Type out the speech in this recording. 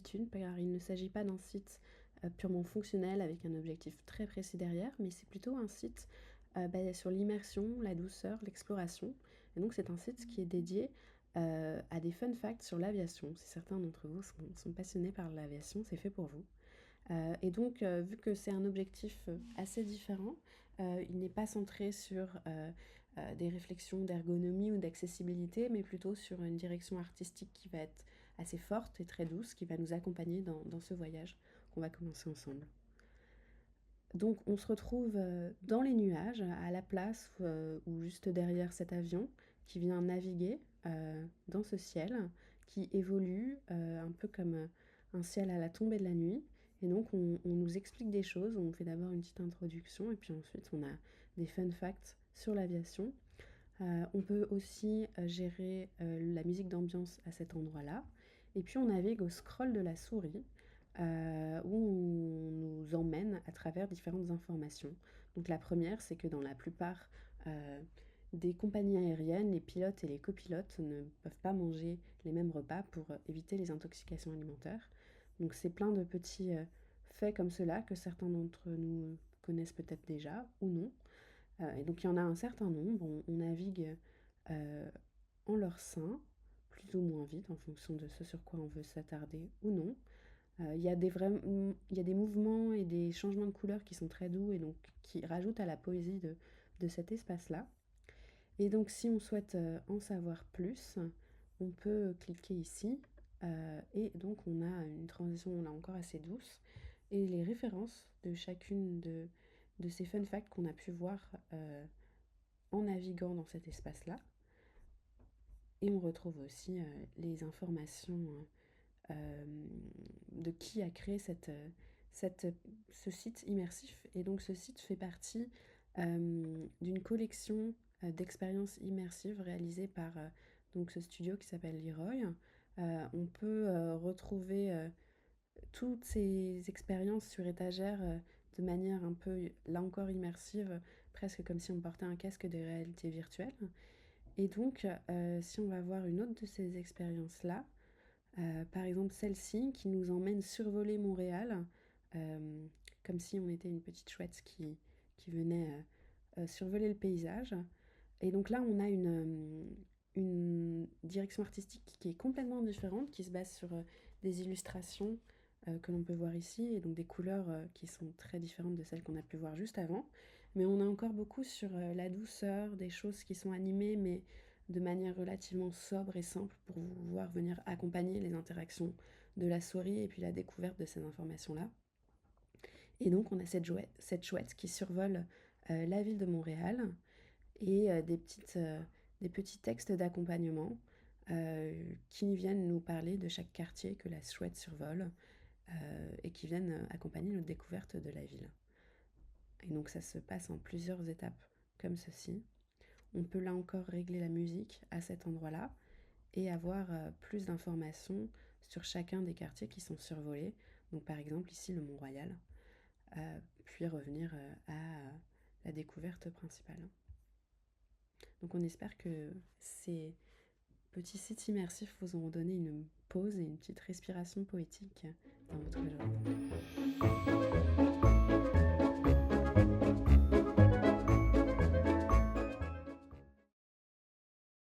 d'habitude, car il ne s'agit pas d'un site purement fonctionnel avec un objectif très précis derrière, mais c'est plutôt un site basé sur l'immersion, la douceur, l'exploration. Et donc c'est un site qui est dédié à des fun facts sur l'aviation. Si certains d'entre vous sont passionnés par l'aviation, c'est fait pour vous. Et donc, vu que c'est un objectif assez différent, il n'est pas centré sur des réflexions d'ergonomie ou d'accessibilité, mais plutôt sur une direction artistique qui va être assez forte et très douce, qui va nous accompagner dans ce voyage qu'on va commencer ensemble. Donc, on se retrouve dans les nuages, à la place ou juste derrière cet avion qui vient naviguer dans ce ciel qui évolue un peu comme un ciel à la tombée de la nuit. Et donc, on nous explique des choses. On fait d'abord une petite introduction et puis ensuite, on a des fun facts sur l'aviation. On peut aussi gérer la musique d'ambiance à cet endroit-là. Et puis on navigue au scroll de la souris, où on nous emmène à travers différentes informations. Donc la première, c'est que dans la plupart des compagnies aériennes, les pilotes et les copilotes ne peuvent pas manger les mêmes repas pour éviter les intoxications alimentaires. Donc c'est plein de petits faits comme cela que certains d'entre nous connaissent peut-être déjà ou non. Et donc il y en a un certain nombre, on navigue en leur sein, plus ou moins vite en fonction de ce sur quoi on veut s'attarder ou non. Il y a des mouvements et des changements de couleurs qui sont très doux et donc qui rajoutent à la poésie de cet espace-là. Et donc si on souhaite en savoir plus, on peut cliquer ici et donc on a une transition là encore assez douce et les références de chacune de ces fun facts qu'on a pu voir en naviguant dans cet espace-là. Et on retrouve aussi les informations de qui a créé cette, ce site immersif. Et donc ce site fait partie d'une collection d'expériences immersives réalisées par donc ce studio qui s'appelle Leroy. On peut retrouver toutes ces expériences sur étagère de manière un peu, là encore, immersive, presque comme si on portait un casque de réalité virtuelle. Et donc, si on va voir une autre de ces expériences-là, par exemple celle-ci qui nous emmène survoler Montréal, euh, comme si on était une petite chouette qui venait survoler le paysage. Et donc là, on a une direction artistique qui est complètement différente, qui se base sur des illustrations que l'on peut voir ici, et donc des couleurs qui sont très différentes de celles qu'on a pu voir juste avant. Mais on a encore beaucoup sur la douceur, des choses qui sont animées, mais de manière relativement sobre et simple pour pouvoir venir accompagner les interactions de la souris et puis la découverte de ces informations-là. Et donc on a cette chouette qui survole la ville de Montréal et des petits textes d'accompagnement qui viennent nous parler de chaque quartier que la chouette survole et qui viennent accompagner notre découverte de la ville. Et donc ça se passe en plusieurs étapes comme ceci. On peut là encore régler la musique à cet endroit-là et avoir plus d'informations sur chacun des quartiers qui sont survolés. Donc par exemple ici le Mont-Royal, puis revenir à la découverte principale. Donc on espère que ces petits sites immersifs vous auront donné une pause et une petite respiration poétique dans votre journée.